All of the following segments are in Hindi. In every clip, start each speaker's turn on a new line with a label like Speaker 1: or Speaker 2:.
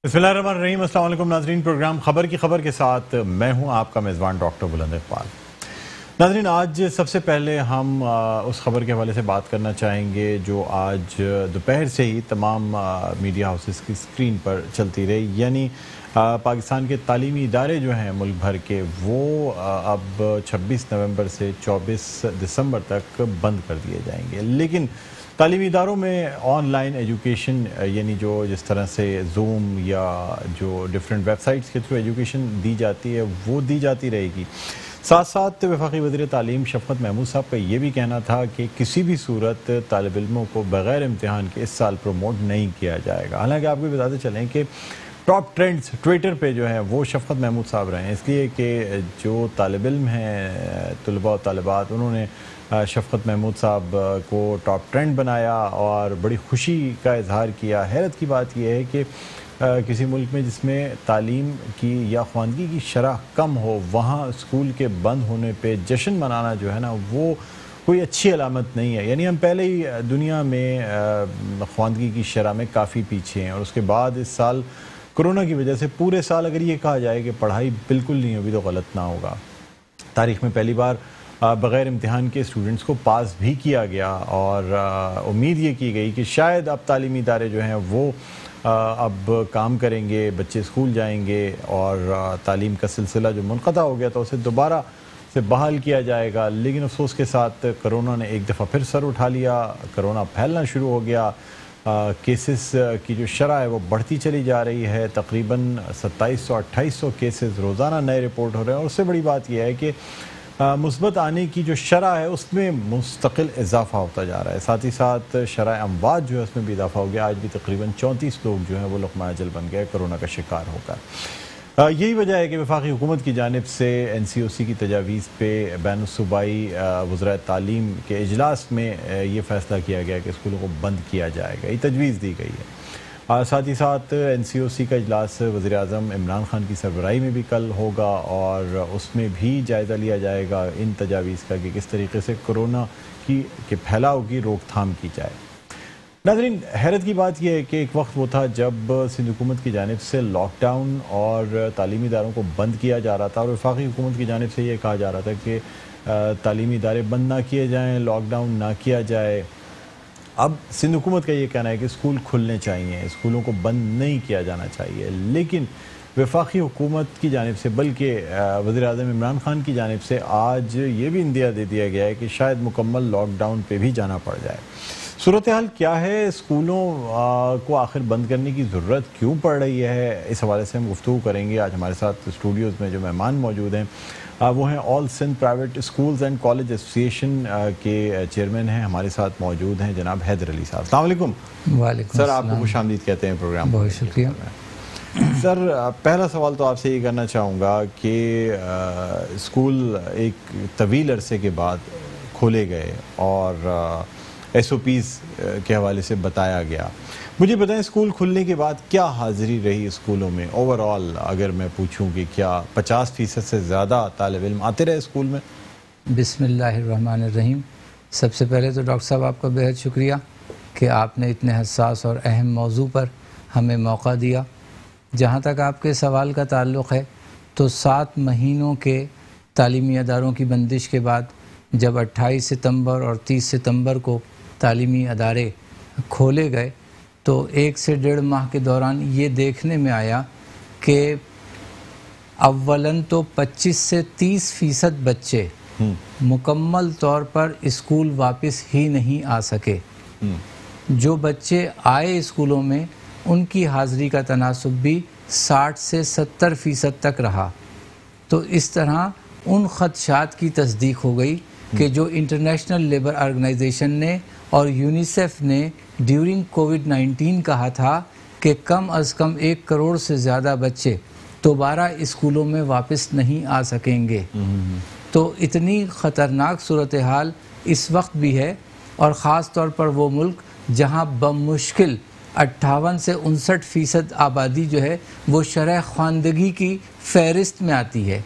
Speaker 1: बिस्मिल्लाहिर्रहमानिर्रहीम। अस्सलाम वालेकुम नाज़रीन, प्रोग्राम खबर की खबर के साथ मैं हूं आपका मेज़बान डॉक्टर बुलंद इकबाल। नाज़रीन, आज सबसे पहले हम उस खबर के हवाले से बात करना चाहेंगे जो आज दोपहर से ही तमाम मीडिया हाउसेस की स्क्रीन पर चलती रही, यानी पाकिस्तान के तालीमी इदारे जो हैं मुल्क भर के, वो अब 26 नवंबर से 24 दिसंबर तक बंद कर दिए जाएंगे। लेकिन तालीमी इदारों में ऑनलाइन एजुकेशन, यानी जो जिस तरह से जूम या जो डिफरेंट वेबसाइट्स के थ्रू एजुकेशन दी जाती है वो दी जाती रहेगी। साथ साथ वफाकी वज़ीर तालीम शफ़क़त महमूद साहब का ये भी कहना था कि किसी भी सूरत तालिब इल्मों को बग़ैर इम्तिहान के इस साल प्रमोट नहीं किया जाएगा। हालांकि आपको बताते चलें कि टॉप ट्रेंड्स ट्विटर पे जो है वो शफ़क़त महमूद साहब रहे हैं, इसलिए कि जो तालिब इल्म हैं, तलबा और तालिबात, उन्होंने शफ़क़त महमूद साहब को टॉप ट्रेंड बनाया और बड़ी खुशी का इजहार किया। हैरत की बात यह है कि किसी मुल्क में जिसमें तालीम की या ख्वानगी की शरह कम हो, वहाँ स्कूल के बंद होने पे जश्न मनाना जो है ना, वो कोई अच्छी अलामत नहीं है। यानी हम पहले ही दुनिया में ख्वानगी की शरह में काफ़ी पीछे हैं, और उसके बाद इस साल कोरोना की वजह से पूरे साल अगर ये कहा जाए कि पढ़ाई बिल्कुल नहीं होगी तो गलत ना होगा। तारीख़ में पहली बार बग़ैर इम्तिहान के स्टूडेंट्स को पास भी किया गया, और उम्मीद ये की गई कि शायद अब तालीमी इदारे जो हैं वो अब काम करेंगे, बच्चे स्कूल जाएंगे और तालीम का सिलसिला जो मुनक़ता हो गया था उसे दोबारा से बहाल किया जाएगा। लेकिन अफसोस के साथ कोरोना ने एक दफ़ा फिर सर उठा लिया, कोरोना फैलना शुरू हो गया। केसेस की जो शरह है वो बढ़ती चली जा रही है। तकरीबन 2700-2800 केसेस रोज़ाना नए रिपोर्ट हो रहे हैं, और उससे बड़ी बात यह है कि मुस्बत आने की जो शरह है उसमें मुस्तकिल इजाफा होता जा रहा है। साथ ही साथ शरह अमवात जो है उसमें भी इजाफा हो गया। आज भी तकरीबन 34 लोग जो हैं वो लुक़मा अजल बन गए कोरोना का शिकार होकर। यही वजह है कि वफाकी हुकूमत की जानिब से NCOC की तजावीज़ पे बैनुस्सूबाई वज़राए तालीम के इजलास में ये फ़ैसला किया गया कि स्कूलों को बंद किया जाएगा, ये तजवीज़ दी गई है। साथ ही साथ NCOC का इजलास वज़ीर आज़म इमरान खान की सरबराही में भी कल होगा, और उसमें भी जायज़ा लिया जाएगा इन तजावीज़ का कि किस तरीके से कोरोना के फैलाव की रोकथाम की जाए। नाज़रीन, हैरत की बात यह है कि एक वक्त वो था जब सिंध हुकूमत की जानिब से लॉकडाउन और तालीमी इदारों को बंद किया जा रहा था, और वफाकी हुकूमत की जानिब से ये कहा जा रहा था कि तालीमी इदारे बंद ना किए जाएँ, लॉकडाउन ना किया जाए। अब सिंध हुकूमत का ये कहना है कि स्कूल खुलने चाहिए, स्कूलों को बंद नहीं किया जाना चाहिए। लेकिन वफाकी हुकूमत की जानिब से, बल्कि वज़ीर आज़म इमरान खान की जानिब से आज ये भी इंदिया दे दिया गया है कि शायद मुकम्मल लॉकडाउन पे भी जाना पड़ जाए। सूरत हाल क्या है, स्कूलों को आखिर बंद करने की ज़रूरत क्यों पड़ रही है, इस हवाले से हम गुफ्तगू करेंगे। आज हमारे साथ स्टूडियोज़ में जो मेहमान मौजूद हैं वो हैं all Sindh private schools and college association के चेयरमैन हैं, हमारे साथ मौजूद हैं जनाब हैदर अली साहब। अस्सलाम वालेकुम।
Speaker 2: वालेकुम
Speaker 1: सर, आपको खुशामदीद कहते हैं प्रोग्राम।
Speaker 2: बहुत शुक्रिया
Speaker 1: सर। पहला सवाल तो आपसे ये करना चाहूँगा कि स्कूल एक तवील अरसे के बाद खोले गए और SOPs के हवाले से बताया गया। मुझे बताएं, स्कूल खुलने के बाद क्या हाज़िरी रही स्कूलों में ओवरऑल? अगर मैं पूछूं कि क्या 50% से ज़्यादा तालिब इल्म आते रहे स्कूल में?
Speaker 2: बिस्मिल्लाहिर्रहमानिर्रहीम। सबसे पहले तो डॉक्टर साहब आपका बेहद शुक्रिया कि आपने इतने हसास और अहम मौजू पर हमें मौका दिया। जहाँ तक आपके सवाल का ताल्लुक़ है, तो 7 महीनों के तालीमी अदारों की बंदिश के बाद जब 28 सितंबर और 30 सितंबर को तालीमी अदारे खोले गए, तो 1 से 1.5 माह के दौरान ये देखने में आया कि अव्वलन तो 25 से 30% बच्चे मुकम्मल तौर पर स्कूल वापस ही नहीं आ सके। जो बच्चे आए स्कूलों में उनकी हाज़िरी का तनासुब भी 60 से 70% तक रहा। तो इस तरह उन ख़दशात की तस्दीक हो गई कि जो इंटरनेशनल लेबर ऑर्गेनाइजेशन ने और यूनिसेफ ने ड्यूरिंग कोविड-19 कहा था कि कम अज़ कम 1 करोड़ से ज़्यादा बच्चे दोबारा स्कूलों में वापस नहीं आ सकेंगे। तो इतनी ख़तरनाक सूरत हाल इस वक्त भी है, और ख़ास तौर पर वो मुल्क जहाँ बमुश्किल 58 से 59% आबादी जो है वो शरह ख़वानदगी की फ़हरिस्त में आती है,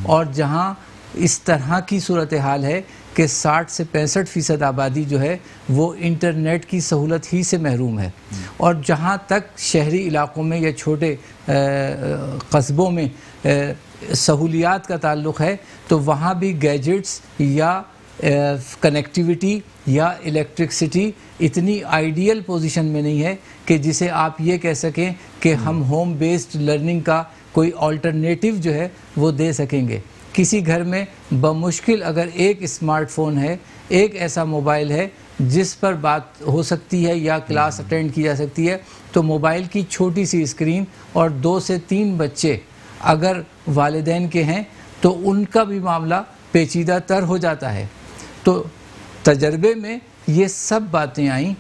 Speaker 2: और जहाँ इस तरह की सूरत हाल है कि 60 से 65% आबादी जो है वो इंटरनेट की सहूलत ही से महरूम है। और जहाँ तक शहरी इलाकों में या छोटे कस्बों में सहूलियात का ताल्लुक़ है तो वहाँ भी गैजेट्स या कनेक्टिविटी या इलेक्ट्रिसिटी इतनी आइडियल पोजीशन में नहीं है कि जिसे आप ये कह सकें कि हम होम बेस्ड लर्निंग का कोई अल्टरनेटिव जो है वो दे सकेंगे। किसी घर में बमुश्किल अगर एक स्मार्टफोन है, एक ऐसा मोबाइल है जिस पर बात हो सकती है या क्लास अटेंड की जा सकती है, तो मोबाइल की छोटी सी स्क्रीन और 2 से 3 बच्चे अगर वालिदैन के हैं तो उनका भी मामला पेचीदा तर हो जाता है। तो तजर्बे में ये सब बातें आईं।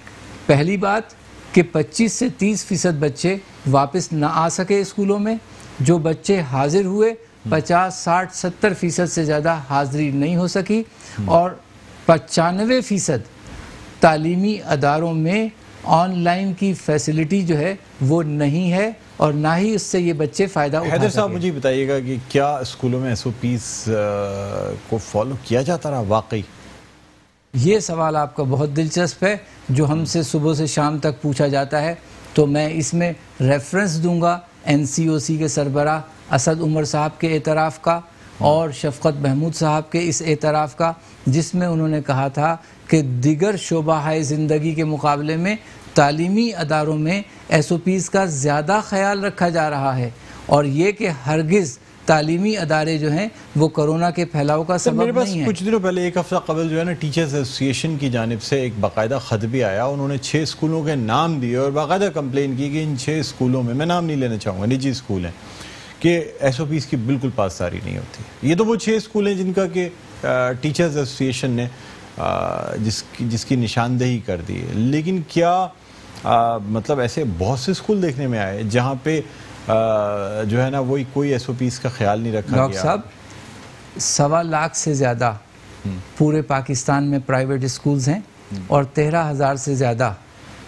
Speaker 2: पहली बात कि 25 से 30% बच्चे वापस ना आ सके स्कूलों में, जो बच्चे हाजिर हुए 50, 60, 70% से ज़्यादा हाज़िरी नहीं हो सकी, और 95% तालीमी अदारों में ऑनलाइन की फैसिलिटी जो है वो नहीं है और ना ही उससे ये बच्चे फ़ायदा उठा सके।
Speaker 1: हैदर साहब, मुझे बताइएगा कि क्या स्कूलों में SOPs को फॉलो किया जाता रहा वाकई?
Speaker 2: ये सवाल आपका बहुत दिलचस्प है जो हमसे सुबह से शाम तक पूछा जाता है। तो मैं इसमें रेफरेंस दूंगा NCOC के सरबराह असद उमर साहब के एतराफ़ का और शफ़क़त महमूद साहब के इस एतराफ़ का, जिसमें उन्होंने कहा था कि दिगर शोबाहाए ज़िंदगी के मुकाबले में तालीमी अदारों में SOPs का ज़्यादा ख्याल रखा जा रहा है, और ये कि हरगिज़ तालीमी अदारे जो हैं वो कोरोना के फैलाव का सबब
Speaker 1: मेरे पास
Speaker 2: नहीं है।
Speaker 1: कुछ दिनों पहले, एक हफ्ता कबल जो है ना, टीचर्स एसोसिएशन की जानिब से एक बाकायदा ख़त भी आया। उन्होंने 6 स्कूलों के नाम दिए और बाकायदा कंप्लेन की कि इन 6 स्कूलों में, मैं नाम नहीं लेना चाहूँगा, निजी स्कूल हैं, कि SOPs की बिल्कुल पासदारी नहीं होती। ये तो वो 6 स्कूल हैं जिनका कि टीचर्स एसोसिएशन ने जिसकी निशानदेही कर दी है। लेकिन क्या मतलब ऐसे बहुत से स्कूल देखने में आए जहाँ पे जो है ना वही कोई SOPs का ख्याल नहीं रखा गया।
Speaker 2: डॉक्टर साहब, 1.25 लाख से ज़्यादा पूरे पाकिस्तान में प्राइवेट स्कूल्स हैं और 13,000 से ज़्यादा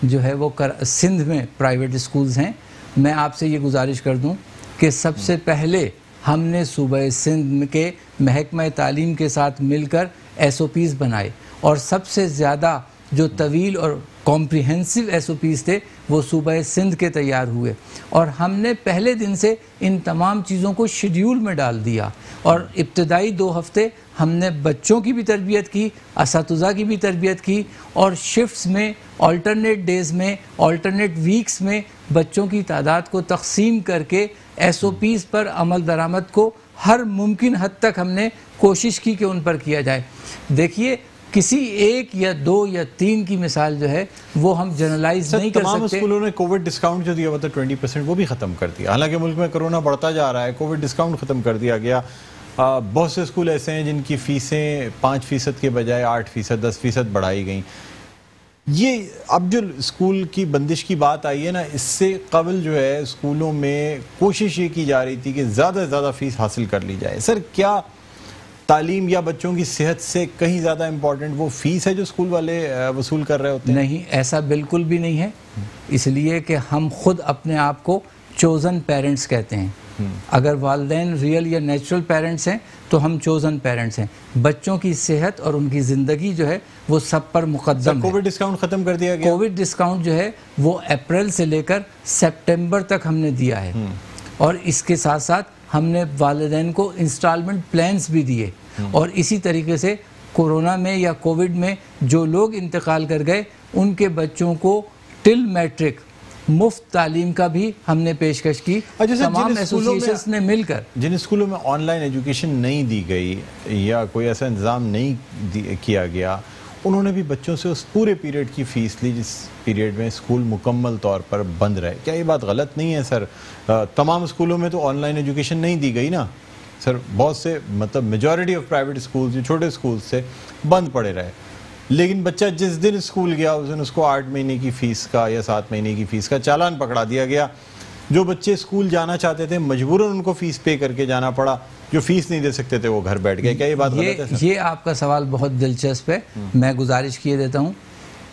Speaker 2: जो है वो सिंध में प्राइवेट स्कूल्स हैं। मैं आपसे ये गुजारिश कर दूं कि सबसे पहले हमने सूबे सिंध के महकमा तालीम के साथ मिलकर SOPs बनाए, और सबसे ज़्यादा जो तवील और कॉम्प्रिहेंसिव SOPs थे वो सूबा सिंध के तैयार हुए, और हमने पहले दिन से इन तमाम चीज़ों को शेड्यूल में डाल दिया। और इब्तदाई 2 हफ्ते हमने बच्चों की भी तरबियत की, असातिज़ा की भी तरबियत की, और शिफ्ट्स में, अल्टरनेट डेज़ में, अल्टरनेट वीक्स में बच्चों की तादाद को तकसीम करके SOPs पर अमल दरामद को हर मुमकिन हद तक हमने कोशिश की कि उन पर किया जाए। देखिए, किसी 1 या 2 या 3 की मिसाल जो है वो हम जनरलाइज नहीं कर सकते।
Speaker 1: तमाम स्कूलों ने कोविड डिस्काउंट जो दिया हुआ था 20%, वो भी ख़त्म कर दिया। हालांकि मुल्क में कोरोना बढ़ता जा रहा है, कोविड डिस्काउंट ख़त्म कर दिया गया। बहुत से स्कूल ऐसे हैं जिनकी फ़ीसें 5% के बजाय 8%, 10% बढ़ाई गई। ये अब जो स्कूल की बंदिश की बात आई है ना, इससे कबल जो है स्कूलों में कोशिश ये की जा रही थी कि ज़्यादा से ज़्यादा फ़ीस हासिल कर ली जाए। सर, क्या तालीम या बच्चों की सेहत से कहीं ज़्यादा इम्पॉर्टेंट वो फ़ीस है जो स्कूल वाले वसूल कर रहे होते हैं?
Speaker 2: नहीं, ऐसा बिल्कुल भी नहीं है। इसलिए कि हम खुद अपने आप को चोज़न पेरेंट्स कहते हैं। अगर वालिदैन रियल या नेचुरल पेरेंट्स हैं तो हम चोज़न पेरेंट्स हैं। बच्चों की सेहत और उनकी ज़िंदगी जो है वो सब पर मुकद्दम है।
Speaker 1: कोविड डिस्काउंट ख़त्म कर दिया गया।
Speaker 2: कोविड डिस्काउंट जो है वो अप्रैल से लेकर सितंबर तक हमने दिया है, और इसके साथ साथ हमने वालिदैन को इंस्टॉलमेंट प्लान्स भी दिए। और इसी तरीके से कोरोना में या कोविड में जो लोग इंतकाल कर गए उनके बच्चों को टिल मैट्रिक मुफ्त तालीम का भी हमने पेशकश की। तमाम एसोसिएशंस ने मिलकर।
Speaker 1: जिन स्कूलों में ऑनलाइन एजुकेशन नहीं दी गई या कोई ऐसा इंतज़ाम नहीं किया गया, उन्होंने भी बच्चों से उस पूरे पीरियड की फ़ीस ली जिस पीरियड में स्कूल मुकम्मल तौर पर बंद रहे। क्या ये बात गलत नहीं है सर? तमाम स्कूलों में तो ऑनलाइन एजुकेशन नहीं दी गई ना सर। बहुत से मतलब मेजॉरिटी ऑफ प्राइवेट स्कूल्स, जो छोटे स्कूल्स से बंद पड़े रहे। लेकिन बच्चा जिस दिन स्कूल गया उस दिन उसको 8 महीने की फ़ीस का या 7 महीने की फ़ीस का चालान पकड़ा दिया गया। जो बच्चे स्कूल जाना चाहते थे मजबूरन उनको फ़ीस पे करके जाना पड़ा, जो फ़ीस नहीं दे सकते थे वो घर बैठ गए। क्या ये बात गलत है सर?
Speaker 2: ये आपका सवाल बहुत दिलचस्प है। मैं गुजारिश किए देता हूँ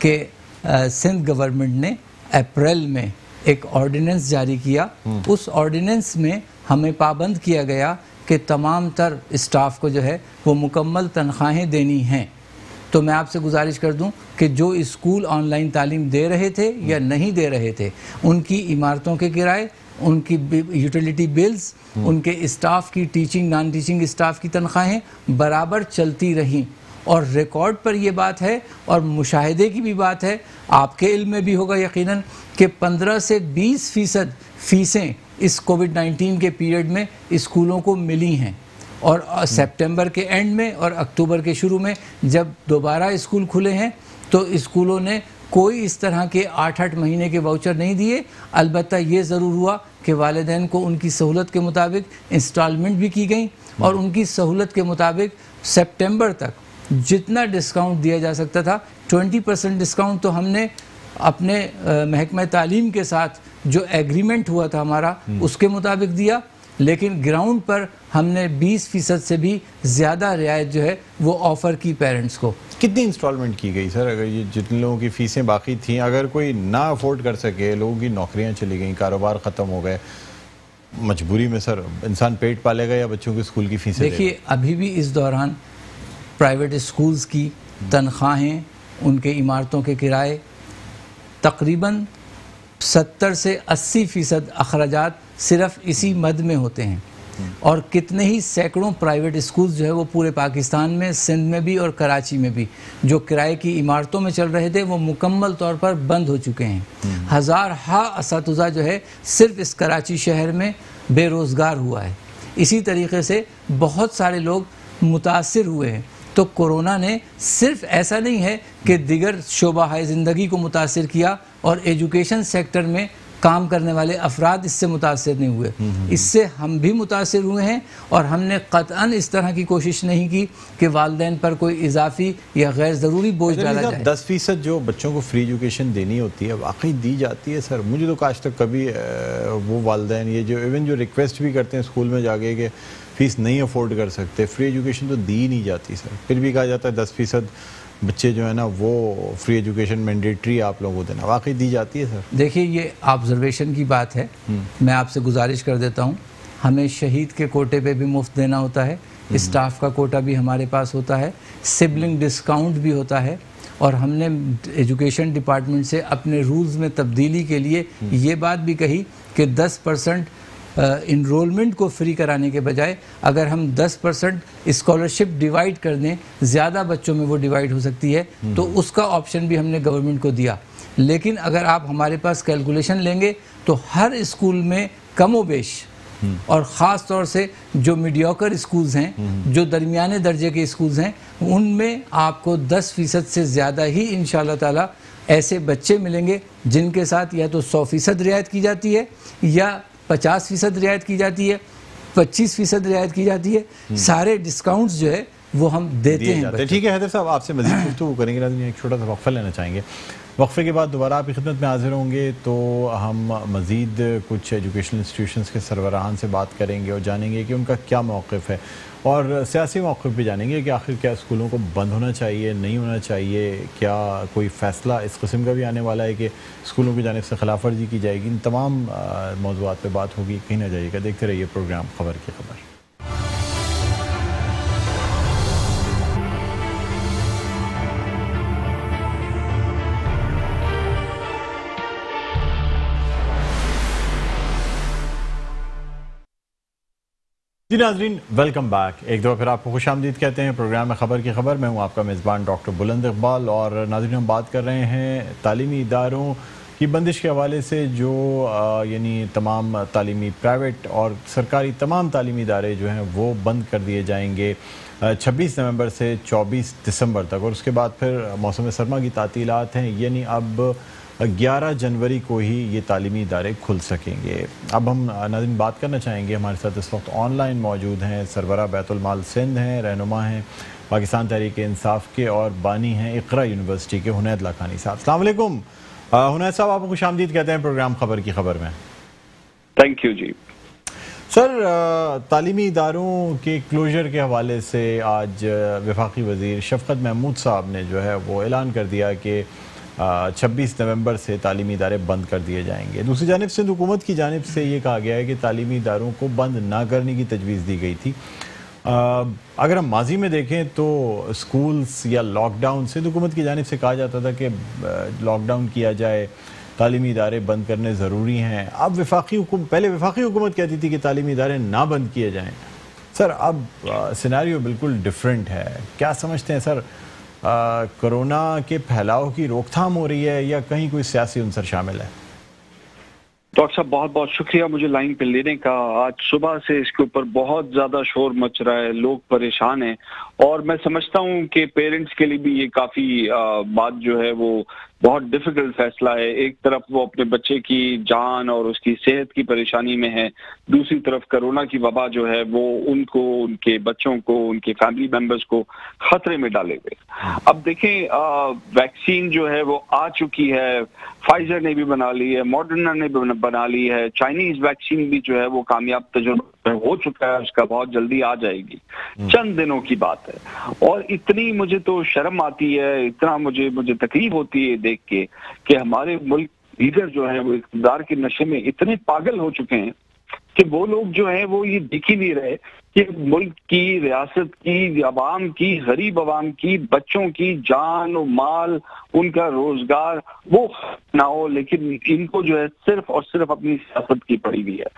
Speaker 2: कि सिंध गवर्नमेंट ने अप्रैल में एक ऑर्डिनेंस जारी किया। उस ऑर्डिनेंस में हमें पाबंद किया गया कि तमाम तर स्टाफ को जो है वो मुकम्मल तनख्वाहें देनी हैं। तो मैं आपसे गुजारिश कर दूं कि जो स्कूल ऑनलाइन तालीम दे रहे थे या नहीं दे रहे थे, उनकी इमारतों के किराए, उनकी यूटिलिटी बिल्स, उनके स्टाफ की टीचिंग नॉन टीचिंग स्टाफ की तनख्वाहें बराबर चलती रहीं। और रिकॉर्ड पर ये बात है और मुशाहिदे की भी बात है, आपके इल्म में भी होगा यकीनन, कि 15 से 20% फीसें इस कोविड-19 के पीरियड में स्कूलों को मिली हैं। और सितंबर के एंड में और अक्टूबर के शुरू में जब दोबारा स्कूल खुले हैं तो स्कूलों ने कोई इस तरह के 8-8 महीने के वाउचर नहीं दिए। अलबत्ता ये ज़रूर हुआ कि वालिदैन को उनकी सहूलत के मुताबिक इंस्टॉलमेंट भी की गई और उनकी सहूलत के मुताबिक सितंबर तक जितना डिस्काउंट दिया जा सकता था, 20% डिस्काउंट तो हमने अपने महकमा तालीम के साथ जो एग्रीमेंट हुआ था हमारा उसके मुताबिक दिया, लेकिन ग्राउंड पर हमने 20% से भी ज़्यादा रियायत जो है वो ऑफ़र की पेरेंट्स को।
Speaker 1: कितनी इंस्टॉलमेंट की गई सर? अगर ये जितने लोगों की फ़ीसें बाकी थी, अगर कोई ना अफोर्ड कर सके, लोगों की नौकरियां चली गई, कारोबार ख़त्म हो गए, मजबूरी में सर इंसान पेट पालेगा या बच्चों के स्कूल की फ़ीसें?
Speaker 2: देखिए, अभी भी इस दौरान प्राइवेट स्कूल्स की तनख्वाहें, उनके इमारतों के किराए, तकरीबन 70 से 80% अखराजात सिर्फ इसी मद में होते हैं। और कितने ही सैकड़ों प्राइवेट स्कूल्स जो है वो पूरे पाकिस्तान में, सिंध में भी और कराची में भी, जो किराए की इमारतों में चल रहे थे वो मुकम्मल तौर पर बंद हो चुके हैं। हज़ार हा असातिज़ा जो है सिर्फ इस कराची शहर में बेरोज़गार हुआ है। इसी तरीके से बहुत सारे लोग मुतासिर हुए हैं। तो कोरोना ने सिर्फ ऐसा नहीं है कि दिगर शोबा ज़िंदगी को मुतासिर किया और एजुकेशन सेक्टर में काम करने वाले अफराद इससे मुतासिर नहीं हुए, इससे हम भी मुतासिर हुए हैं। और हमने क़तअन इस तरह की कोशिश नहीं की कि वालिदैन पर कोई इजाफी या गैर ज़रूरी बोझ डाला जाए।
Speaker 1: 10% जो बच्चों को फ्री एजुकेशन देनी होती है वाकई दी जाती है सर? मुझे तो आज तक कभी वो वालिदैन ये जो इवन जो रिक्वेस्ट भी करते हैं स्कूल में जाके कि फ़ीस नहीं अफोर्ड कर सकते, फ्री एजुकेशन तो दी नहीं जाती सर। फिर भी कहा जाता है 10% बच्चे जो है ना वो फ्री एजुकेशन मैंडेटरी आप लोगों को देना, वाकई दी जाती है सर?
Speaker 2: देखिए, ये ऑब्जर्वेशन की बात है। मैं आपसे गुजारिश कर देता हूँ, हमें शहीद के कोटे पे भी मुफ्त देना होता है, स्टाफ का कोटा भी हमारे पास होता है, सिबलिंग डिस्काउंट भी होता है। और हमने एजुकेशन डिपार्टमेंट से अपने रूल्स में तब्दीली के लिए ये बात भी कही कि 10% इनरोलमेंट को फ्री कराने के बजाय अगर हम 10% स्कॉलरशिप डिवाइड कर दें, ज़्यादा बच्चों में वो डिवाइड हो सकती है, तो उसका ऑप्शन भी हमने गवर्नमेंट को दिया। लेकिन अगर आप हमारे पास कैलकुलेशन लेंगे तो हर स्कूल में कमोबेश, और ख़ास तौर से जो मीडियोकर स्कूल्स हैं, जो दरमियाने दर्जे के स्कूल्स हैं, उनमें आपको 10% से ज़्यादा ही इंशाअल्लाह ताला ऐसे बच्चे मिलेंगे जिनके साथ या तो 100% रियायत की जाती है या 50% रियायत की जाती है, 25% रियायत की जाती है। सारे डिस्काउंट्स जो है वो हम देते हैं।
Speaker 1: ठीक है हैदर साहब, आपसे मज़ीद गुफ्तगू करेंगे, एक छोटा सा वक्फा लेना चाहेंगे। वक्फे के बाद दोबारा आपकी खिदमत में हाजिर होंगे तो हम मज़ीद कुछ एजुकेशनल इंस्टीट्यूशंस के सरबराहान से बात करेंगे और जानेंगे कि उनका क्या मौक़िफ़ है, और सियासी मौक़िफ़ भी जानेंगे कि आखिर क्या स्कूलों को बंद होना चाहिए, नहीं होना चाहिए, क्या कोई फ़ैसला इस किस्म का भी आने वाला है कि स्कूलों की जानिब से खिलाफ वर्जी की जाएगी। इन तमाम मौज़ूआत पर बात होगी, कहीं ना जाइएगा, देखते रहिए प्रोग्राम खबर की खबर। जी नाज़रीन, वेलकम बैक। एक दफ़ा फिर आपको खुशामदीद कहते हैं प्रोग्राम में खबर की खबर। मैं हूँ आपका मेज़बान डॉक्टर बुलंद इकबाल, और नाज़रीन हम बात कर रहे हैं तालीमी इदारों की बंदिश के हवाले से, जो यानी तमाम तालीमी प्राइवेट और सरकारी तमाम तालीमी इदारे जो हैं वो बंद कर दिए जाएंगे 26 नवंबर से 24 दिसंबर तक, और उसके बाद फिर मौसम सरमा की तातीलात हैं, यानी अब 11 जनवरी को ही ये तालीमी इदारे खुल सकेंगे। अब हम नाज़रीन बात करना चाहेंगे, हमारे साथ इस वक्त ऑनलाइन मौजूद हैं सरबरा बैतुल माल सिंध हैं, रहनुमा हैं पाकिस्तान तहरीक इंसाफ के, और बानी हैं इक़रा यूनिवर्सिटी के हुनैद लाखानी साहब। अस्सलाम वालेकुम हुनैद साहब, आपको खुशामदीद कहते हैं प्रोग्राम खबर की खबर में।
Speaker 3: थैंक यू जी
Speaker 1: सर। तालीमी इदारों के क्लोजर के हवाले से आज वफाकी वज़ीर शफ़क़त महमूद साहब ने जो है वो ऐलान कर दिया कि 26 नवंबर से तालीमी इदारे बंद कर दिए जाएंगे। दूसरी जानिब सिंध हुकूमत की जानिब से ये कहा गया है कि तालीमी इदारों को बंद ना करने की तजवीज़ दी गई थी। अगर हम माजी में देखें तो स्कूल्स या लॉकडाउन सिंध हुकूमत की जानिब से कहा जाता था कि लॉकडाउन किया जाए, तालीमी इदारे बंद करने ज़रूरी हैं। अब पहले वफाकी हुकूमत कहती थी कि तालीमी इदारे ना बंद किए जाएँ। सर अब सिनेरियो बिल्कुल डिफरेंट है। क्या समझते हैं सर, कोरोना के फैलाव की रोकथाम हो रही है या कहीं कोई सियासी अंसर शामिल है?
Speaker 3: डॉक्टर साहब बहुत बहुत शुक्रिया मुझे लाइन पे लेने का। आज सुबह से इसके ऊपर बहुत ज्यादा शोर मच रहा है, लोग परेशान हैं और मैं समझता हूँ कि पेरेंट्स के लिए भी ये काफी बात जो है वो बहुत डिफिकल्ट फैसला है। एक तरफ वो अपने बच्चे की जान और उसकी सेहत की परेशानी में है, दूसरी तरफ कोरोना की वबा जो है वो उनको, उनके बच्चों को, उनके फैमिली मेंबर्स को खतरे में डालेंगे। अब देखें वैक्सीन जो है वो आ चुकी है, फाइजर ने भी बना ली है, मॉडर्ना ने भी बना ली है, चाइनीज वैक्सीन भी जो है वो कामयाब तजुर्बा हो चुका है, उसका बहुत जल्दी आ जाएगी, चंद दिनों की बात है। और इतनी मुझे तो शर्म आती है, इतना मुझे तकलीफ होती है देख के कि हमारे मुल्क लीडर जो है वो इक़्तिदार के नशे में इतने पागल हो चुके हैं कि वो लोग जो है वो ये दिख ही नहीं रहे कि मुल्क की, रियासत की, अवाम की, गरीब अवाम की, बच्चों की जान और माल, उनका रोजगार वो ना हो, लेकिन इनको जो है सिर्फ और सिर्फ अपनी सियासत की पड़ी हुई है।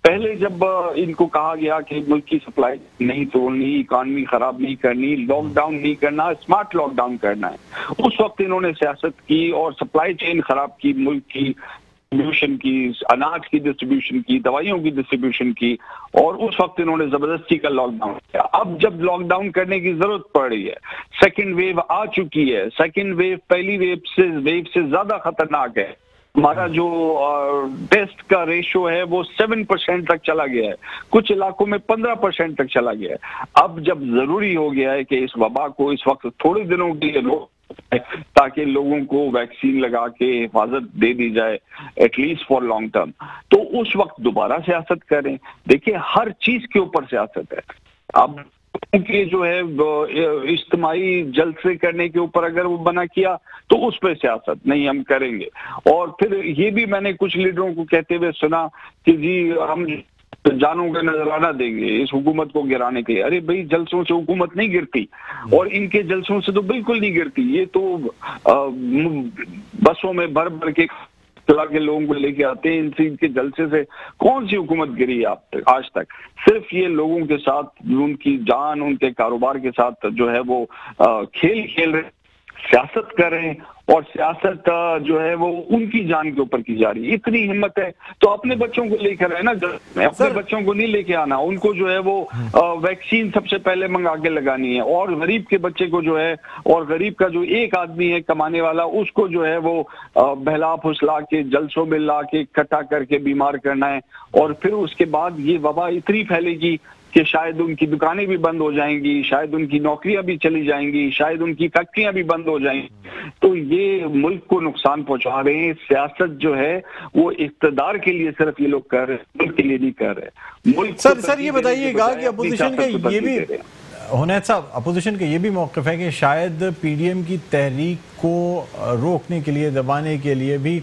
Speaker 3: पहले जब इनको कहा गया कि मुल्क की सप्लाई नहीं तोड़नी, इकॉनमी खराब नहीं करनी, लॉकडाउन नहीं करना, स्मार्ट लॉकडाउन करना है, उस वक्त इन्होंने सियासत की और सप्लाई चेन खराब की, मुल्क की डिस्ट्रीब्यूशन की, अनाज की डिस्ट्रीब्यूशन की, दवाइयों की डिस्ट्रीब्यूशन की, और उस वक्त इन्होंने जबरदस्ती का लॉकडाउन किया। अब जब लॉकडाउन करने की जरूरत पड़ रही है, सेकेंड वेव आ चुकी है, सेकेंड वेव पहली वेव से ज्यादा खतरनाक है। हमारा जो टेस्ट का रेशो है वो 7% तक चला गया है, कुछ इलाकों में 15% तक चला गया है। अब जब जरूरी हो गया है कि इस वबा को इस वक्त थोड़े दिनों के लिए रोक ताकि लोगों को वैक्सीन लगा के हिफाजत दे दी जाए एटलीस्ट फॉर लॉन्ग टर्म, तो उस वक्त दोबारा सियासत करें। देखिए हर चीज के ऊपर सियासत है। अब के जो है इज्तिमाई जलसे करने के ऊपर अगर वो बना किया तो उस पर सियासत नहीं हम करेंगे। और फिर ये भी मैंने कुछ लीडरों को कहते हुए सुना कि जी हम जानों का नजराना देंगे इस हुकूमत को गिराने के लिए। अरे भाई जलसों से हुकूमत नहीं गिरती और इनके जलसों से तो बिल्कुल नहीं गिरती। ये तो बसों में भर भर के चला के लोगों को लेके आते हैं, इनके जलसे से कौन सी हुकूमत गिरी है आज तक। सिर्फ ये लोगों के साथ उनकी जान, उनके कारोबार के साथ जो है वो खेल रहे, सियासत कर रहे हैं, और सियासत जो है वो उनकी जान के ऊपर की जा रही है। इतनी हिम्मत है तो अपने बच्चों को लेकर है ना, अपने बच्चों को नहीं लेके आना, उनको जो है वो वैक्सीन सबसे पहले मंगा के लगानी है, और गरीब के बच्चे को जो है, और गरीब का जो एक आदमी है कमाने वाला, उसको जो है वो बहला फुसला के जलसों में ला के इकट्ठा करके बीमार करना है। और फिर उसके बाद ये वबा इतनी फैलेगी कि शायद उनकी दुकानें भी बंद हो जाएंगी, शायद उनकी नौकरियां भी चली जाएंगी, शायद उनकी फैक्ट्रियां भी बंद हो जाएंगी। तो ये मुल्क को नुकसान पहुंचा रहे हैं। सियासत जो है वो इक़्तिदार के लिए सिर्फ ये लोग कर रहे हैं, मुल्क के लिए नहीं कर रहे। मुल्क
Speaker 1: सर ये बताइएगा कि अपोजिशन का ये भी हुनैद साहब, अपोजिशन का ये भी मौक़िफ़ है कि शायद पीडीएम की तहरीक को रोकने के लिए, दबाने के लिए भी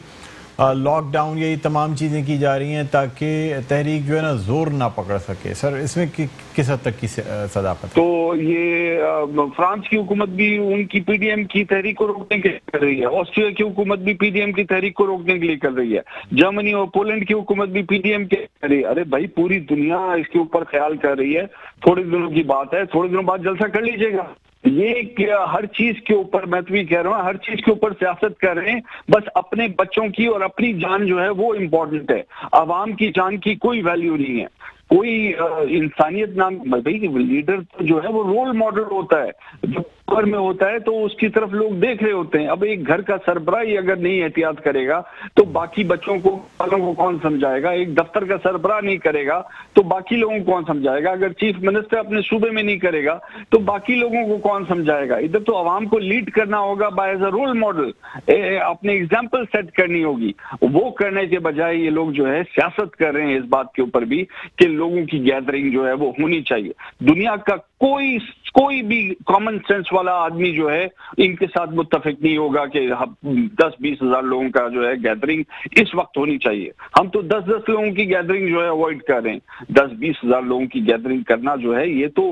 Speaker 1: लॉकडाउन ये तमाम चीज़ें की जा रही हैं ताकि तहरीक जो है ना जोर ना पकड़ सके। सर इसमें किस हद तक की सदाकत है?
Speaker 3: तो ये फ्रांस की हुकूमत भी उनकी पीडीएम की तहरीक को रोकने के लिए कर रही है, ऑस्ट्रिया की हुकूमत भी पीडीएम की तहरीक को रोकने के लिए कर रही है, जर्मनी और पोलैंड की हुकूमत भी पीडीएम के कर रही है। अरे भाई पूरी दुनिया इसके ऊपर ख्याल कर रही है, थोड़े दिनों की बात है, थोड़े दिनों बाद जलसा कर लीजिएगा। ये हर चीज के ऊपर, मैं तो भी कह रहा हूँ, हर चीज के ऊपर सियासत कर रहे हैं। बस अपने बच्चों की और अपनी जान जो है वो इम्पोर्टेंट है, अवाम की जान की कोई वैल्यू नहीं है, कोई इंसानियत नाम। भाई लीडर तो जो है वो रोल मॉडल होता है, जो घर में होता है तो उसकी तरफ लोग देख रहे होते हैं। अब एक घर का सरबराह ही अगर नहीं एहतियात करेगा तो बाकी बच्चों को, वालों को कौन समझाएगा? एक दफ्तर का सरबराह नहीं करेगा तो बाकी लोगों को कौन समझाएगा? अगर चीफ मिनिस्टर अपने सूबे में नहीं करेगा तो बाकी लोगों को कौन समझाएगा? इधर तो आवाम को लीड करना होगा by as a role model, अपने एग्जाम्पल सेट करनी होगी। वो करने के बजाय ये लोग जो है सियासत कर रहे हैं इस बात के ऊपर भी कि लोगों की गैदरिंग जो है वो होनी चाहिए। दुनिया का कोई कोई भी कॉमन सेंस वाला आदमी जो है इनके साथ मुत्तफिक नहीं होगा कि 10-20 हजार लोगों का जो है गैदरिंग इस वक्त होनी चाहिए। हम तो 10-10 लोगों की गैदरिंग जो है अवॉइड कर रहे हैं। 10-20 हजार लोगों की गैदरिंग करना जो है ये तो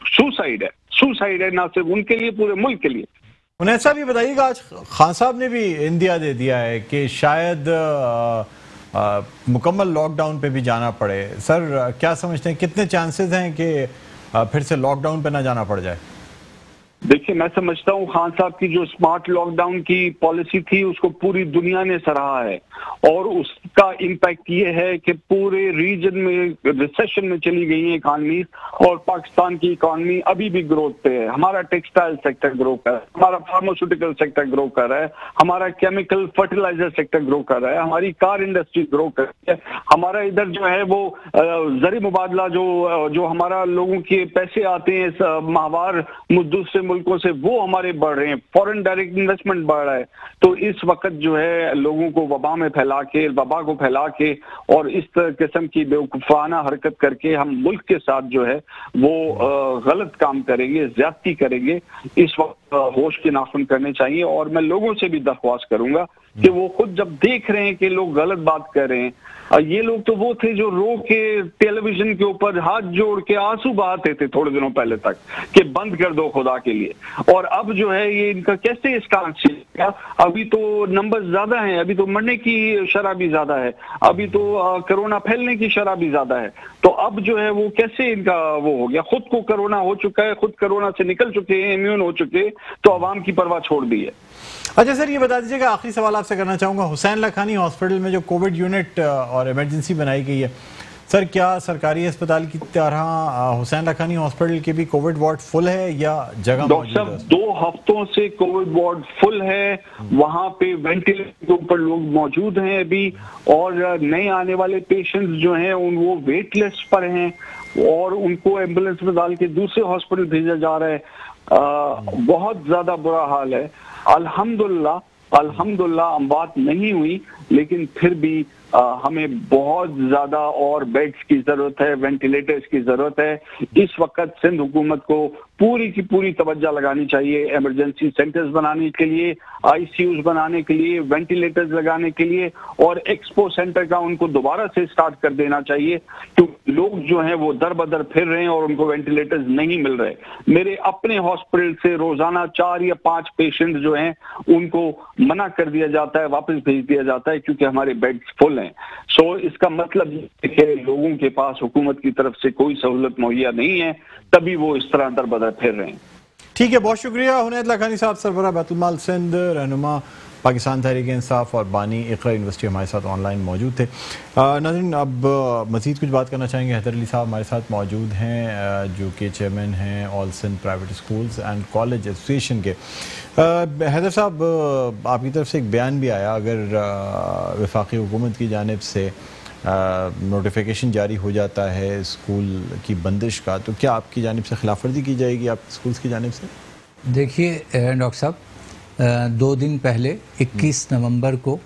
Speaker 3: सुसाइड है, ना सिर्फ उनके लिए, पूरे मुल्क के लिए।
Speaker 1: उन्हें ऐसा भी बताइएगा, आज खान साहब ने भी इंदिया दे दिया है कि शायद मुकम्मल लॉकडाउन पे भी जाना पड़े। सर क्या समझते हैं, कितने चांसेस हैं कि फिर से लॉकडाउन पे ना जाना पड़ जाए?
Speaker 3: देखिए, मैं समझता हूँ खान साहब की जो स्मार्ट लॉकडाउन की पॉलिसी थी उसको पूरी दुनिया ने सराहा है और उसका इम्पैक्ट ये है कि पूरे रीजन में रिसेशन में चली गई है इकॉनमी और पाकिस्तान की इकॉनमी अभी भी ग्रोथ पे है। हमारा टेक्सटाइल सेक्टर ग्रो कर रहा है, हमारा फार्मास्यूटिकल सेक्टर ग्रो कर रहा है, हमारा केमिकल फर्टिलाइजर सेक्टर ग्रो कर रहा है, हमारी कार इंडस्ट्री ग्रो कर रही है, हमारा इधर जो है वो ज़री मुबादला जो हमारा लोगों के पैसे आते हैं माहवार दूसरे मुल्कों से वो हमारे बढ़ रहे हैं, फॉरेन डायरेक्ट इन्वेस्टमेंट बढ़ रहा है। तो इस वक्त जो है लोगों को वबा को फैला के और इस किस्म की बेवकूफाना हरकत करके हम मुल्क के साथ जो है वो गलत काम करेंगे, ज्यादती करेंगे। इस वक्त होश के नाखून करने चाहिए और मैं लोगों से भी दरख्वास्त करूंगा कि वो खुद जब देख रहे हैं कि लोग गलत बात कर रहे हैं, ये लोग तो वो थे जो रो के टेलीविजन के ऊपर हाथ जोड़ के आंसू बहाते थे थोड़े दिनों पहले तक कि बंद कर दो खुदा के लिए, और अब जो है ये इनका कैसे स्टांस चलेगा? अभी तो नंबर ज्यादा हैं, अभी तो मरने की शरह भी ज्यादा है, अभी तो कोरोना फैलने की शरह भी ज्यादा है। तो अब जो है वो कैसे इनका वो हो गया, खुद को कोरोना हो चुका है, खुद कोरोना से निकल चुके हैं, इम्यून हो चुके, तो अवाम की परवाह छोड़ दी है।
Speaker 1: अच्छा सर, ये बता दीजिएगा, आखिरी सवाल आपसे करना चाहूँगा, हुसैन लखानी हॉस्पिटल में जो कोविड यूनिट और इमरजेंसी बनाई गई है, सर क्या सरकारी अस्पताल की तरह हुसैन लखानी हॉस्पिटल के भी कोविड वार्ड फुल है या जगह मौजूद है?
Speaker 3: 2 हफ्तों से कोविड वार्ड फुल है, वहां पे वेंटिलेटर के ऊपर लोग मौजूद हैं अभी, और नए आने वाले पेशेंट्स जो हैं वो वेट लिस्ट पर हैं और उनको एम्बुलेंस में डाल के दूसरे हॉस्पिटल भेजा जा रहा है। बहुत ज्यादा बुरा हाल है। अल्हम्दुलिल्लाह अमवात नहीं हुई, लेकिन फिर भी हमें बहुत ज्यादा और बेड्स की जरूरत है, वेंटिलेटर्स की जरूरत है। इस वक्त सिंध हुकूमत को पूरी की पूरी तवज्जो लगानी चाहिए इमरजेंसी सेंटर्स बनाने के लिए, आईसीयूज बनाने के लिए, वेंटिलेटर्स लगाने के लिए, और एक्सपो सेंटर का उनको दोबारा से स्टार्ट कर देना चाहिए, क्योंकि लोग जो हैं वो दर बदर फिर रहे हैं और उनको वेंटिलेटर्स नहीं मिल रहे। मेरे अपने हॉस्पिटल से रोजाना 4 या 5 पेशेंट जो हैं उनको मना कर दिया जाता है, वापस भेज दिया जाता है, क्योंकि हमारे बेड्स फुल हैं। सो इसका मतलब ये है लोगों के पास हुकूमत की तरफ से कोई सहूलत मुहैया नहीं है, तभी वो इस तरह दर बदर फिर रहे हैं।
Speaker 1: ठीक है, बहुत शुक्रिया हुनैद लखानी साहब, सरबराह बैतुल-माल सिंध, रहनुमा पाकिस्तान तहरीक इंसाफ और बानी इक़रा यूनिवर्सिटी हमारे साथ ऑनलाइन मौजूद थे। नाज़रीन, अब मज़ीद कुछ बात करना चाहेंगे। हैदर अली साहब हमारे साथ मौजूद हैं, जो कि चेयरमैन हैं all Sindh private schools and college association के। हैदर साहब, आपकी तरफ से एक बयान भी आया, अगर वफाकी हुकूमत की जानिब से नोटिफिकेशन जारी हो जाता है स्कूल की बंदिश का, तो क्या आपकी जानिब से खिलाफ वर्जी की जाएगी आपके स्कूल्स की जानिब से?
Speaker 2: देखिए डॉक्टर साहब, 2 दिन पहले 21 नवंबर को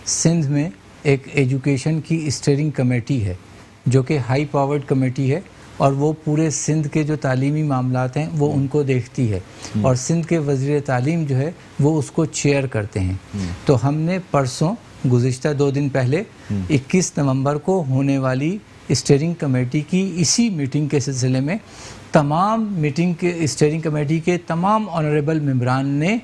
Speaker 2: सिंध में एक एजुकेशन की स्टीयरिंग कमेटी है जो कि हाई पावर्ड कमेटी है, और वो पूरे सिंध के जो तालीमी मामलात हैं वो उनको देखती है, और सिंध के वज़ीर तालीम जो है वो उसको चेयर करते हैं। तो हमने परसों गुज़िश्ता 2 दिन पहले 21 नवंबर को होने वाली स्टीयरिंग कमेटी की इसी मीटिंग के सिलसिले में स्टीयरिंग कमेटी के तमाम ऑनरेबल मेंबरान ने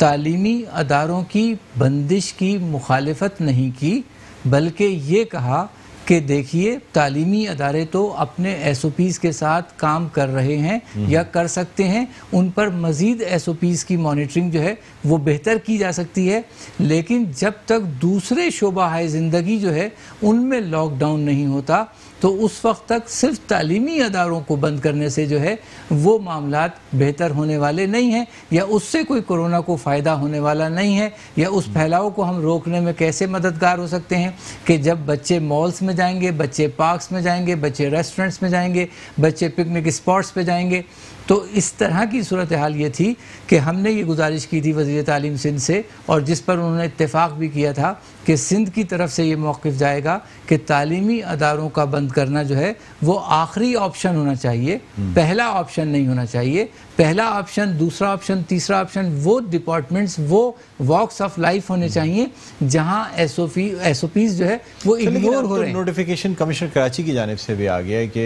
Speaker 2: तालीमी अदारों की बंदिश की मुखालिफत नहीं की, बल्कि ये कहा कि देखिए तालीमी अदारे तो अपने SOPs के साथ काम कर रहे हैं या कर सकते हैं, उन पर मज़ीद SOPs की मॉनिटरिंग जो है वो बेहतर की जा सकती है, लेकिन जब तक दूसरे शोबा ज़िंदगी जो है उनमें लॉकडाउन नहीं होता तो उस वक्त तक सिर्फ तालीमी अदारों को बंद करने से जो है वो मामलात बेहतर होने वाले नहीं हैं, या उससे कोई कोरोना को फ़ायदा होने वाला नहीं है, या उस फैलाव को हम रोकने में कैसे मददगार हो सकते हैं कि जब बच्चे मॉल्स में जाएंगे, बच्चे पार्क्स में जाएंगे, बच्चे रेस्टोरेंट्स में जाएंगे, बच्चे पिकनिक स्पॉट्स पे जाएंगे। तो इस तरह की सूरत हाल ये थी कि हमने ये गुजारिश की थी वज़ीर तालीम सिंध से, और जिस पर उन्होंने इत्तेफाक भी किया था कि सिंध की तरफ से ये मौक़िफ़ जाएगा कि तालीमी अदारों का बंद करना जो है वो आखिरी ऑप्शन होना चाहिए, पहला ऑप्शन नहीं होना चाहिए। पहला ऑप्शन, दूसरा ऑप्शन, तीसरा ऑप्शन वो डिपार्टमेंट्स, वो वॉक्स ऑफ लाइफ होने चाहिए जहां एसओपीज जो है वो इग्नोर हो रहे हैं।
Speaker 1: नोटिफिकेशन कमिश्नर कराची की जानिब से भी आ गया है कि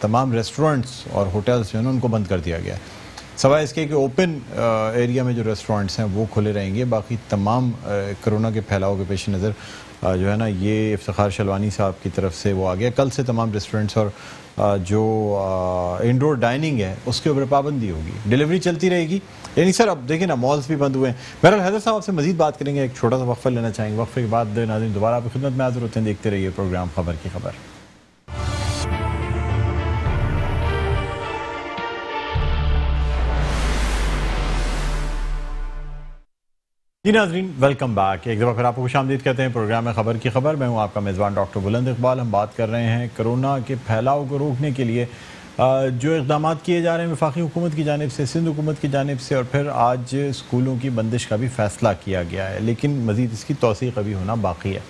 Speaker 1: तमाम रेस्टोरेंट्स और होटल्स जो है उनको बंद कर दिया गया है, सवाए इसके कि ओपन एरिया में जो रेस्टोरेंट्स हैं वो खुले रहेंगे, बाकी तमाम कोरोना के फैलाव के पेश नज़र जो है ना ये इफ्तिखार शलवानी साहब की तरफ से वो आ गया। कल से तमाम रेस्टोरेंट्स और जो इंडोर डाइनिंग है उसके ऊपर पाबंदी होगी, डिलीवरी चलती रहेगी। यानी सर अब देखिए ना, मॉल्स भी बंद हुए हैं। बहरहाल हैदर साहब आपसे मजीद बात करेंगे, एक छोटा सा वक्फा लेना चाहेंगे, वक्फे के बाद नाज़रीन दोबारा आपकी खिदमत में हाजिर होते हैं। देखते रहिए प्रोग्राम खबर की खबर। जी नाज़रीन, वेलकम बैक। एक दफ़ा फिर आपको खुशामदीद कहते हैं प्रोग्राम में खबर की खबर। मैं हूं आपका मेज़बान डॉक्टर बुलंद इकबाल। हम बात कर रहे हैं कोरोना के फैलाव को रोकने के लिए जो इक़दाम किए जा रहे हैं वफाकी हुकूमत की जानिब से, सिंध हुकूमत की जानिब से, और फिर आज स्कूलों की बंदिश का भी फैसला किया गया है, लेकिन मज़ीद इसकी तौसीक़ अभी होना बाकी है।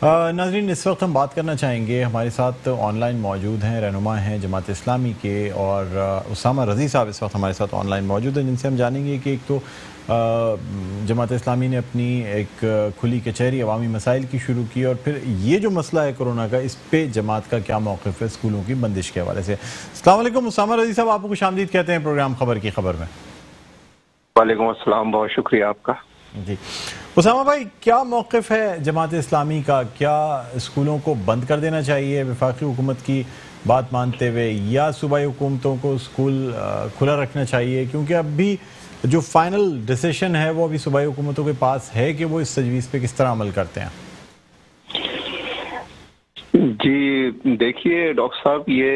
Speaker 1: नाज़रीन, इस वक्त हम बात करना चाहेंगे, हमारे साथ ऑनलाइन मौजूद हैं, रहनुमा हैं जमात इस्लामी के, और उसामा रज़ी साहब इस वक्त हमारे साथ ऑनलाइन मौजूद हैं, जिनसे हम जानेंगे कि एक तो जमात इस्लामी ने अपनी एक खुली कचहरी अवामी मसाइल की शुरू की, और फिर ये जो मसला है कोरोना का, इस पे जमात का क्या मौक़िफ़ है स्कूलों की बंदिश के हवाले से। अस्सलाम वालेकुम उसामा रज़ी साहब, आपको खुशामदीद कहते हैं प्रोग्राम खबर की खबर में।
Speaker 4: वालेकुम अस्सलाम, बहुत शुक्रिया आपका।
Speaker 1: जी उसामा भाई, क्या मौक़िफ़ है जमात इस्लामी का? क्या स्कूलों को बंद कर देना चाहिए वफाकी हुकूमत की बात मानते हुए, या सूबाई हुकूमतों को स्कूल खुला रखना चाहिए? क्योंकि अब भी जो फाइनल डिसीजन है वो अभी सूबाई हुकूमतों के पास है कि वो इस तजवीज़ पे किस तरह अमल करते हैं।
Speaker 4: जी देखिए डॉक्टर साहब, ये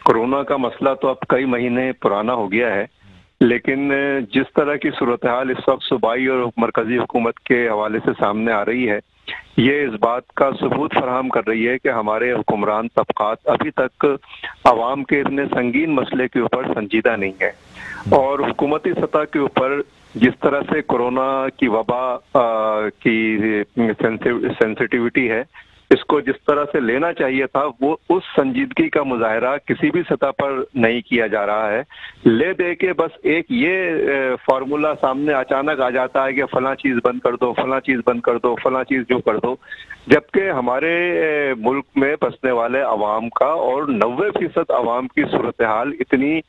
Speaker 4: कोरोना का मसला तो अब कई महीने पुराना हो गया है, लेकिन जिस तरह की सूरत हाल इस वक्त सूबाई और मरकजी हुकूमत के हवाले से सामने आ रही है, ये इस बात का सबूत फराहम कर रही है कि हमारे हुक्मरान तबकात अभी तक अवाम के इतने संगीन मसले के ऊपर संजीदा नहीं है, और हुकूमती सतह के ऊपर जिस तरह से कोरोना की वबा की सेंसिटिविटी है, इसको जिस तरह से लेना चाहिए था, वो उस संजीदगी का मुजाहरा किसी भी सतह पर नहीं किया जा रहा है। ले दे के बस एक ये फार्मूला सामने अचानक आ जाता है कि फलां चीज बंद कर दो, फलां चीज बंद कर दो, फलां चीज जो कर दो, जबकि हमारे मुल्क में बसने वाले अवाम का और 90% अवाम की सूरत हाल इतनी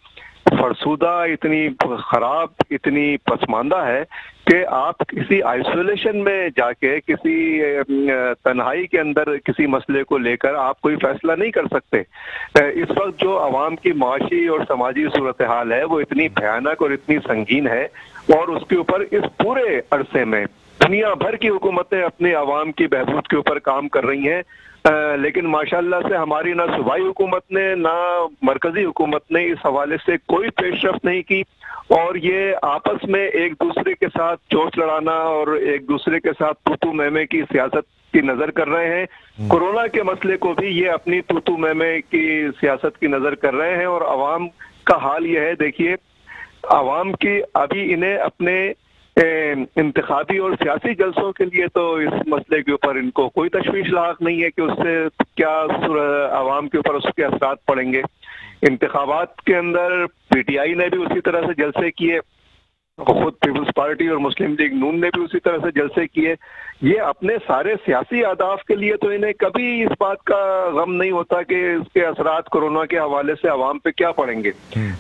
Speaker 4: फरसूदा, इतनी खराब, इतनी पसमानदा है कि आप किसी आइसोलेशन में जाके, किसी तन्हाई के अंदर किसी मसले को लेकर आप कोई फैसला नहीं कर सकते। इस वक्त जो अवाम की माशी और समाजी सूरत हाल है वो इतनी भयानक और इतनी संगीन है, और उसके ऊपर इस पूरे अरसे में दुनिया भर की हुकूमतें अपने अवाम की बहबूद के ऊपर काम कर रही हैं, लेकिन माशाल्लाह से हमारी ना सूबाई हुकूमत ने ना मरकजी हुकूमत ने इस हवाले से कोई पेशरफ्त नहीं की, और ये आपस में एक दूसरे के साथ चोट लड़ाना और एक दूसरे के साथ तूतू मैमे की सियासत की नजर कर रहे हैं। कोरोना के मसले को भी ये अपनी तूतू मैमे की सियासत की नजर कर रहे हैं, और अवाम का हाल ये है, देखिए अवाम की अभी इन्हें अपने इंतखाबी और सियासी जलसों के लिए तो इस मसले के ऊपर इनको कोई तशवीश लाक नहीं है कि उससे क्या अवाम के ऊपर उसके असरात पड़ेंगे। इंतखाबात के अंदर पीटीआई ने भी उसी तरह से जलसे किए, खुद पीपल्स पार्टी और मुस्लिम लीग नून ने भी उसी तरह से जलसे किए। ये अपने सारे सियासी अहदाफ के लिए तो इन्हें कभी इस बात का गम नहीं होता कि इसके असरात कोरोना के हवाले से अवाम पे क्या पड़ेंगे,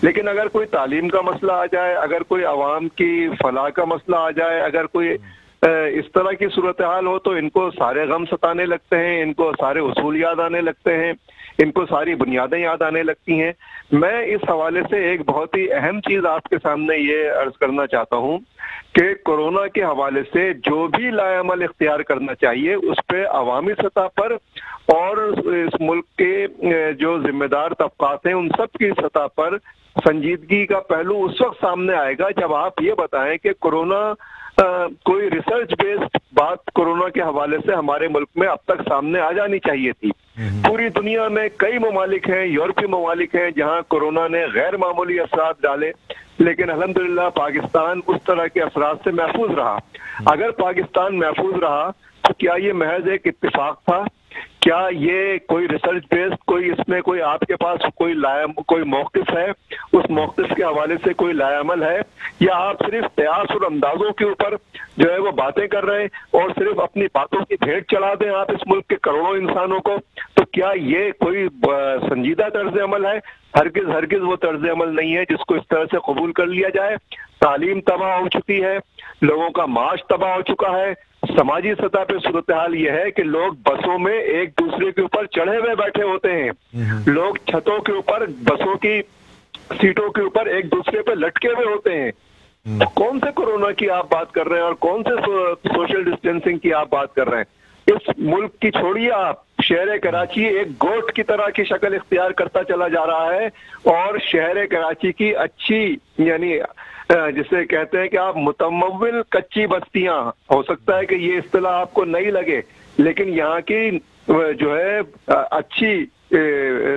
Speaker 4: लेकिन अगर कोई तालीम का मसला आ जाए, अगर कोई अवाम की फलाह का मसला आ जाए, अगर कोई इस तरह की सूरत हाल हो, तो इनको सारे गम सताने लगते हैं, इनको सारे उसूल याद आने लगते हैं, इनको सारी बुनियादें याद आने लगती हैं। मैं इस हवाले से एक बहुत ही अहम चीज आपके सामने ये अर्ज करना चाहता हूँ कि कोरोना के हवाले से जो भी लाएअमल इख्तियार करना चाहिए, उस पे अवामी सतह पर और इस मुल्क के जो जिम्मेदार तबकात हैं उन सब की सतह पर संजीदगी का पहलू उस वक्त सामने आएगा जब आप ये बताएं कि कोरोना कोई रिसर्च बेस्ड बात कोरोना के हवाले से हमारे मुल्क में अब तक सामने आ जानी चाहिए थी। पूरी दुनिया में कई ममालिक हैं, यूरोपीय ममालिक हैं, जहां कोरोना ने गैर मामूली असरात डाले, लेकिन अल्हम्दुलिल्लाह पाकिस्तान उस तरह के असरात से महफूज रहा। अगर पाकिस्तान महफूज रहा तो क्या ये महज एक इत्तेफाक था क्या ये कोई रिसर्च बेस्ड, कोई इसमें कोई आपके पास कोई मौक़िफ़ है, उस मौक़िफ़ के हवाले से कोई लायामल है, या आप सिर्फ कयास और अंदाजों के ऊपर जो है वो बातें कर रहे हैं और सिर्फ अपनी बातों की भेंट चढ़ा दें आप इस मुल्क के करोड़ों इंसानों को? तो क्या ये कोई संजीदा तर्ज अमल है? हरगिज हरगिज वो तर्ज अमल नहीं है जिसको इस तरह से कबूल कर लिया जाए। तालीम तबाह हो चुकी है, लोगों का माश तबाह हो चुका है। समाजी सतह पे सूरत हाल यह है कि लोग बसों में एक दूसरे के ऊपर चढ़े हुए बैठे होते हैं, लोग छतों के ऊपर, बसों की सीटों के ऊपर एक दूसरे पे लटके हुए होते हैं। तो कौन से कोरोना की आप बात कर रहे हैं और कौन से सोशल डिस्टेंसिंग की आप बात कर रहे हैं? इस मुल्क की छोड़िए आप, शहर कराची एक गोट की तरह की शक्ल इख्तियार करता चला जा रहा है और शहर कराची की अच्छी, यानी जिसे कहते हैं कि आप मुतमव्विल कच्ची बस्तियां, हो सकता है कि ये इस्तिलाह आपको नहीं लगे, लेकिन यहाँ की जो है अच्छी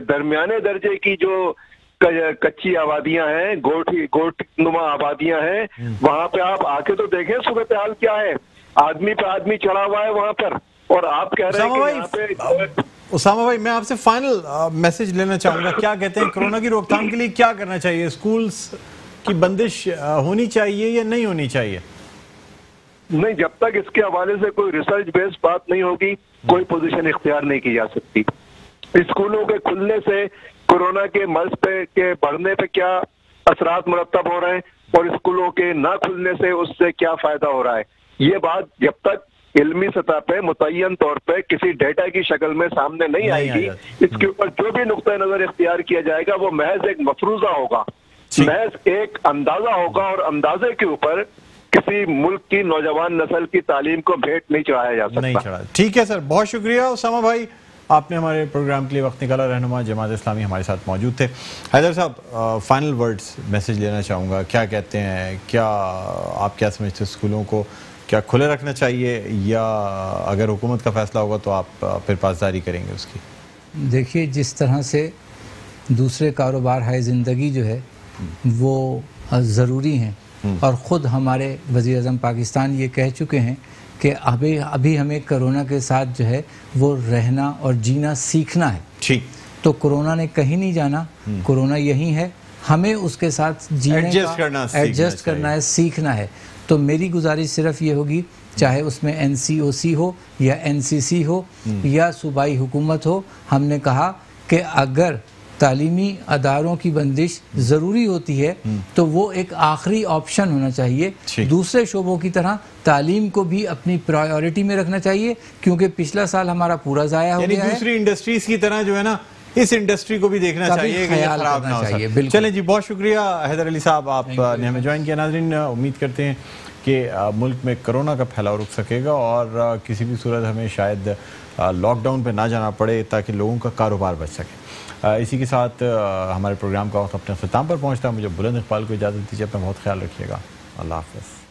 Speaker 4: दरमियाने दर्जे की जो कच्ची आबादियां हैं, गोट नुमा आबादियां हैं, वहां पे आप आके तो देखें सूरत हाल क्या है। आदमी पे आदमी चढ़ा हुआ है वहां पर, और आप कह रहे हैं कि यहाँ पे।
Speaker 1: उसामा भाई, मैं आपसे फाइनल मैसेज लेना चाहूंगा, क्या कहते हैं कोरोना की रोकथाम के लिए क्या करना चाहिए? स्कूल्स की बंदिश होनी चाहिए या नहीं होनी चाहिए?
Speaker 4: नहीं, जब तक इसके हवाले से कोई रिसर्च बेस्ड बात नहीं होगी, कोई पोजीशन इख्तियार नहीं की जा सकती। स्कूलों के खुलने से कोरोना के मर्ज के बढ़ने पे क्या असरात मुरतब हो रहे हैं और स्कूलों के ना खुलने से उससे क्या फायदा हो रहा है, ये बात जब तक इल्मी सतह पे मुतय्यन तौर पे किसी डेटा की शक्ल में सामने नहीं आएगी, इसके ऊपर जो भी नुक्ता नजर इख्तियार किया जाएगा वो महज एक मफरूजा होगा, महज एक अंदाजा होगा, और अंदाजे के ऊपर किसी मुल्क की नौजवान नस्ल की तालीम को भेंट नहीं चढ़ाया जा सकता।
Speaker 1: नहीं चढ़ा। ठीक है सर, बहुत शुक्रिया उसामा भाई, आपने हमारे प्रोग्राम के लिए वक्त निकाला। रहनुमा जमात इस्लामी हमारे साथ मौजूद थे। हैदर साहब, फाइनल वर्ड्स मैसेज लेना चाहूँगा, क्या कहते हैं, क्या आप क्या समझते हैं, स्कूलों को क्या खुले रखना चाहिए या अगर हुकूमत का फैसला होगा तो आप फिर पासदारी करेंगे उसकी?
Speaker 2: देखिए, जिस तरह से दूसरे कारोबार है ज़िंदगी जो है वो ज़रूरी हैं, और ख़ुद हमारे वज़ीर-ए-आज़म पाकिस्तान ये कह चुके हैं कि अभी हमें कोरोना के साथ जो है वो रहना और जीना सीखना है। ठीक, तो कोरोना ने कहीं नहीं जाना, कोरोना यही है, हमें उसके साथ जीने एडजस्ट करना है, सीखना है। तो मेरी गुजारिश सिर्फ ये होगी, चाहे उसमें NCOC हो या NCC हो या सूबाई हुकूमत हो, हमने कहा कि अगर तालीमी अदारों की बंदिश ज़रूरी होती है तो वो एक आखिरी ऑप्शन होना चाहिए। दूसरे शोबों की तरह तालीम को भी अपनी प्रायोरिटी में रखना चाहिए, क्योंकि पिछला साल हमारा पूरा ज़ाया हो गया है।
Speaker 1: दूसरी इंडस्ट्रीज की तरह जो है ना, इस इंडस्ट्री को भी देखना चाहिए कि खराब ना हो। चलें जी, बहुत शुक्रिया हैदर अली साहब, आपने हमें ज्वाइन किया। नाज़रीन, उम्मीद करते हैं कि मुल्क में कोरोना का फैलाव रुक सकेगा और किसी भी सूरत हमें शायद लॉकडाउन पे ना जाना पड़े ताकि लोगों का कारोबार बच सके। इसी के साथ हमारे प्रोग्राम का वक्त अपने ख़िताम पर पहुंचता है। मुझे बुलंद इकबाल को इजाज़त दीजिए, अपना बहुत ख्याल रखिएगा। अल्लाह हाफ़िज़।